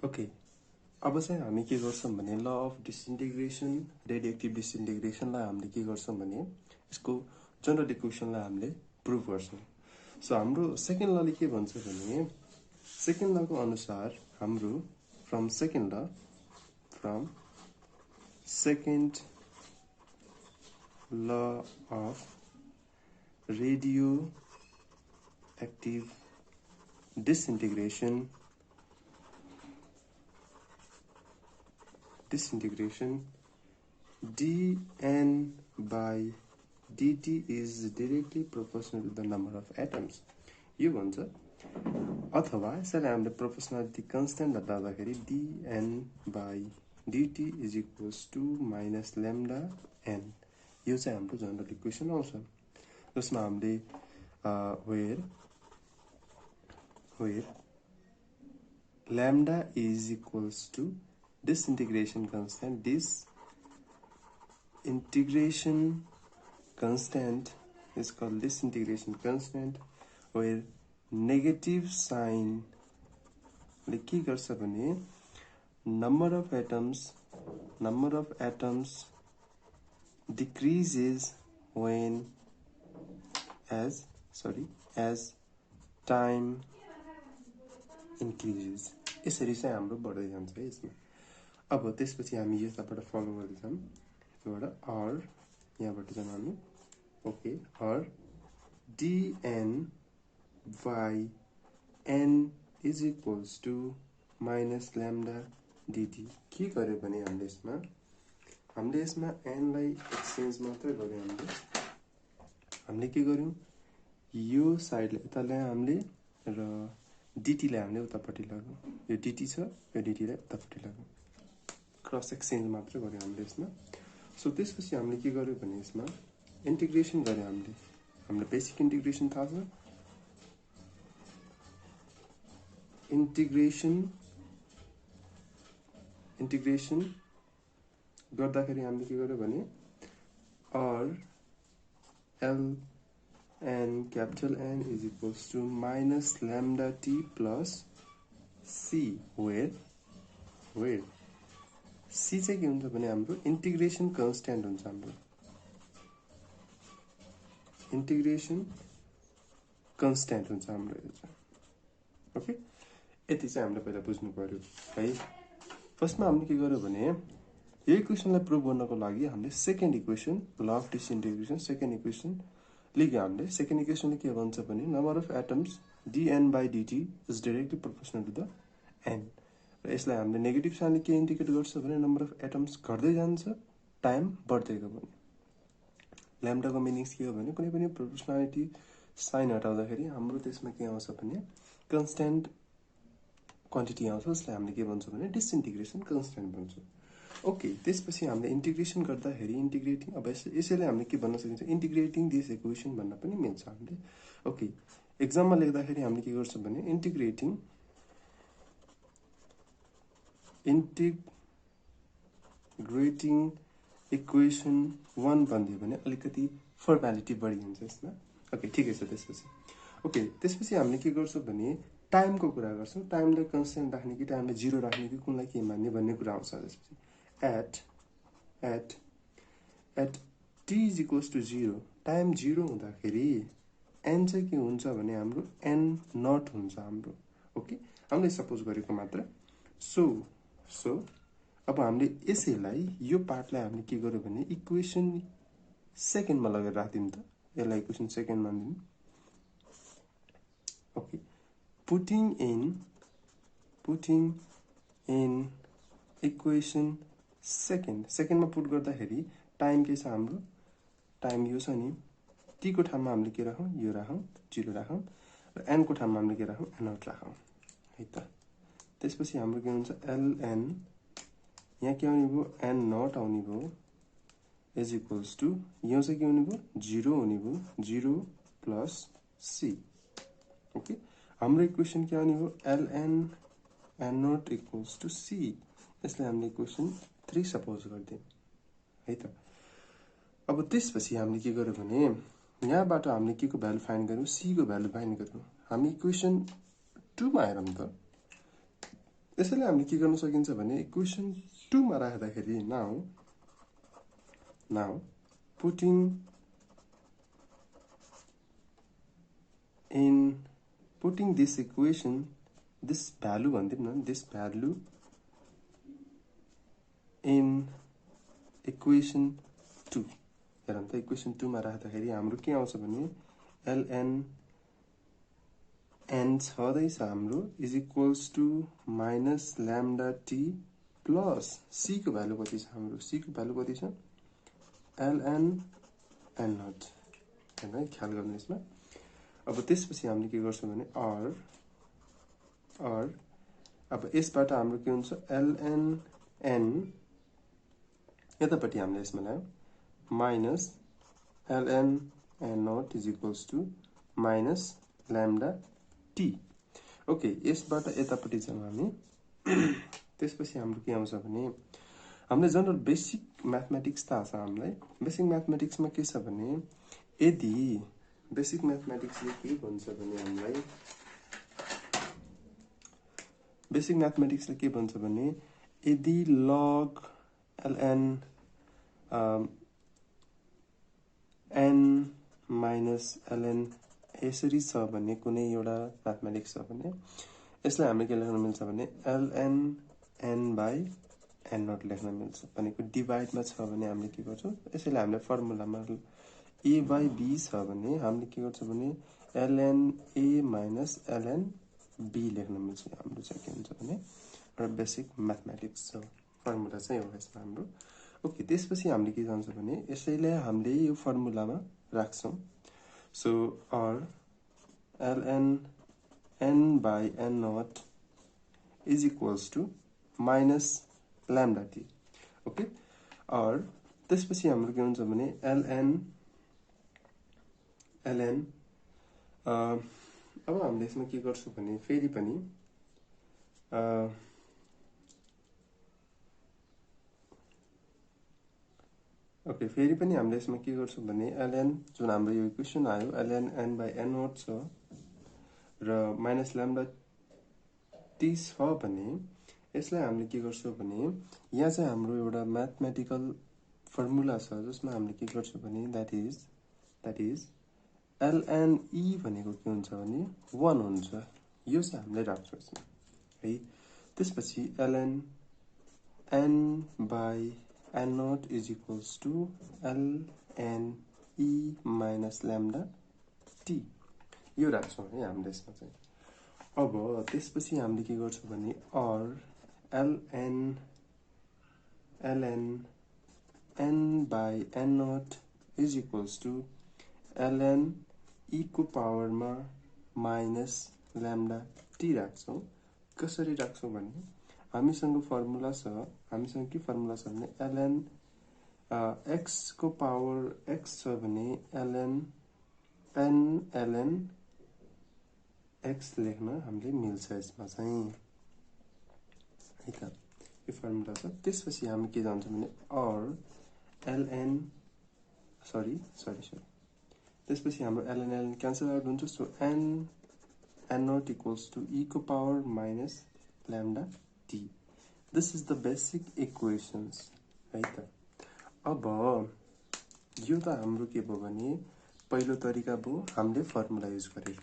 Okay अब चाहिँ हामी के गर्छौं भने ल अफ डिसइन्टिग्रेसन रेडिएक्टिभ डिसइन्टिग्रेसनलाई हामीले के गर्छौं भने यसको जनरल इक्वेसनलाई हामीले प्रुभ गर्छौं सो हाम्रो सेकेन्ड लले के भन्छ भने सेकेन्ड लको अनुसार हाम्रो from second law of radioactive disintegration dN by dt is directly proportional to the number of atoms यो भन्छ अथवा यसलाई हामीले प्रोपोर्शनालिटी कन्स्टेन्ट लगाउँदाखेरि dN by dt is equals to minus lambda n यो चाहिँ हाम्रो जनरल इक्वेसन आउँछ जसमा हामीले where lambda is equals to disintegration constant is called disintegration constant where negative sign like के गर्छ भने number of atoms decreases when as time increases यसरी चाहिँ हाम्रो बढ्दै जान्छ है यसमा अब त्यसपछि हामी यसबाट फलो गर्दै छौं एउटा r यहाँबाट जान हामी okay r dN by n is equals to minus lambda dt के गर्यो भने हामीले यसमा n लाई एक्सचेन्ज मात्र गर्यो हामीले के गर्यौं यो साइडले यता ल्याए हामीले र dt लाई हामीले उतापट्टि लाग्यौं यो dt छ यो dt लाई उतापट्टि लाग्यौं क्रस एक्सचेन्ज मात्र गर्यो हामीले यसमा सो त्यसपछि हामीले के गर्यो भने यसमा इन्टिग्रेसन गर्यो हामीले बेसिक इन्टिग्रेसन थाहा छ इन्टिग्रेसन गर्दाखेरि हामीले के गर्यो भने r l n capital N is equals to minus lambda t plus c where c चाहिँ के हुन्छ भने हाम्रो इन्टिग्रेसन कन्स्ट्यान्ट हुन्छ हाम्रो इन्टिग्रेसन कन्स्ट्यान्ट हुन्छ हाम्रो यो चाहिँ ओके यति चाहिँ हामीले पहिला बुझ्नु पर्यो है फर्स्टमा हामीले के गर्यो भने यो इक्वेसनलाई प्रुभ गर्नको लागि हामीले second equation law of disintegration second equation लेख्यो हामीले सेकेन्ड इक्वेसनले के भन्छ भने number of atoms dN by dt is directly proportional to the n र यसलाई हामीले नेगेटिभ साइनले के इन्डिकेट गर्छ भने नम्बर अफ एटम्स घट्दै जान्छ टाइम बढ्दै गयो भने ल्याम्डाको मिनिङ्स के हो भने कुनै पनि प्रोपोर्शनालिटी साइन हटाउँदाखेरि हाम्रो त्यसमा के आउँछ भने कन्स्ट्यान्ट क्वान्टिटी आउँछ जसलाई हामीले के भन्छौं भने डिसइन्टिग्रेसन कन्स्ट्यान्ट भन्छौं ओके त्यसपछि हामीले इन्टिग्रेसन गर्दाखेरि इन्टिग्रेटिङ अब यसैले हामीले के भन्न सकिन्छ इन्टिग्रेटिङ दिस इक्वेसन भन्न पनि मिल्छ हामीले ओके एक्जाममा लेख्दाखेरि हामीले के गर्छौं भने इन्टिग्रेटिङ इक्वेसन 1 भन्दियो भने अलिकति फर्मालिटी बढी हुन्छ यसमा ओके ठिकै छ त्यसपछि ओके त्यसपछि हामीले के गर्छौं भने टाइमको कुरा गर्छौं टाइमलाई कन्स्ट्यान्ट राख्ने कि टाइमलाई 0 राख्ने कि कुनलाई के मान्ने भन्ने कुरा आउँछ त्यसपछि at t is equals to 0 time 0 हुँदाखेरि n चाहिँ के हुन्छ भने हाम्रो n नट हुन्छ हाम्रो ओके हामीले सपोज गरेको मात्र सो अब हामीले यसैलाई यो पार्टलाई हामीले के गर्यो भने इक्वेसन सेकेन्डमा लगेर राख्दियौं त यसलाई इक्वेसन सेकेन्डमा दियौं ओके putting in इक्वेसन सेकेन्डमा पुट गर्दाखेरि टाइम के छ हाम्रो टाइम यो छ नि t को ठाउँमा हामीले के राखौं यो राखौं 0 राखौं र n को ठाउँमा हामीले के राखौं n आउट राखौं है त त्यसपछि हाम्रो के हुन्छ ln यहाँ के आउने भयो n नट आउने भयो इज इक्वल्स टु यो चाहिँ के हुने भयो 0 हुने भयो 0 प्लस c ओके हाम्रो इक्वेसन के आउने भयो ln n naught equals to c यसलाई हामीले इक्वेसन 3 सपोज गर्दियौं है त अब त्यसपछि हामीले के गर्यो भने यहाँबाट हामीले के को भ्यालु फाइन्ड गर्यौं c को भ्यालु फाइन्ड गर्यौं हामी इक्वेसन 2 मा हेरौं त त्यसैले हामीले के गर्न सकिन्छ भने इक्वेसन 2 मा राख्दाखेरि now putting this equation, this value भन्दिम न, this value in equation 2, हेरौँ त इक्वेसन 2 मा राख्दाखेरि हाम्रो के आउँछ भने ln n छदैछ हाम्रो is equals to minus lambda t plus c को भ्यालु कति छ हाम्रो, सी को भ्यालु कति छ ln n नट, हैन है, ख्याल गर्नु यसमा। अब त्यसपछि हामीले के गर्छौं भने r अब यसबाट हाम्रो के हुन्छ ln n यतापट्टि हामीले यसमा ल्यायौं minus ln n naught is equals to minus lambda t. Okay, यसबाट यतापट्टि जाउँ हामी। त्यसपछि हाम्रो के आउँछ भने हामीले जनरल बेसिक म्याथमेटिक्स थाहा छ हामीलाई। बेसिक म्याथमेटिक्समा के छ भने यदि बेसिक म्याथमेटिक्सले के भन्छ भने हामीलाई बेसिक म्याथमेटिक्सले के भन्छ भने यदि log ln n minus ln यसरी छ भने कुनै एउटा म्याथमेटिक्स छ भने यसलाई हामीले के लेख्न मिल्छ भने ln n by n naught लेख्न मिल्छ। भनेको डिभाइडमा छ भने हामीले के गर्छौं, यसैले हामीले फर्मुलामा a by b छ भने हामीले के गर्छौं भने ln a minus ln b लेख्न मिल्छ। हाम्रो चाहिँ के हुन्छ भने एउटा बेसिक म्याथमेटिक्स छ, फर्मुला चाहिँ हो यसमा हाम्रो। ओके, त्यसपछि हामीले के जान्छ भने यसैले हामीले यो फर्मुलामा राख्छौं। So r ln n by n naught is equals to minus lambda t। Okay, और त्यसपछि हाम्रो के हुन्छ भने ln अब हामीले यसमा के गर्छौं भने फेरि पनि ओके, फेरि पनि हामीले यसमा के गर्छौं भने ln जुन हाम्रो यो इक्वेसन आयो ln n by n naught छ र माइनस ल्याम्डा t छ भने यसलाई हामीले के गर्छौं भने यहाँ चाहिँ हाम्रो एउटा म्याथमेटिकल फर्मुला छ जसमा हामीले के गर्छौं भने दैट इज ln e भनेको के हुन्छ भने 1 हुन्छ। यो चाहिँ हामीले राख्छौं यसमा है। त्यसपछि ln n by n naught is equals to ln e minus lambda t, यो राख्छौं है हामीले यसमा चाहिँ। अब त्यसपछि हामीले के गर्छौं भने r ln n by n naught is equals to ln e को पावरमा माइनस ल्याम्डा टी राख्छौं। कसरी राख्छौं भने हामीसँग फर्मुला छ, हामीसँग के फर्मुला छ भने ln x को पावर x छ भने ln n ln x लेख्न हामीले मिल्छ यसमा चाहिँ है त, यो फर्मुला छ। त्यसपछि हामी के जान्छ भने r ln त्यसपछि हाम्रो ln क्यान्सल आउट हुन्छ। So n naught equals to e को power minus lambda t। This is the basic equations है त। अब यो त हाम्रो के भयो भने पहिलो तरिका भयो हामीले फर्मुला युज गरेर।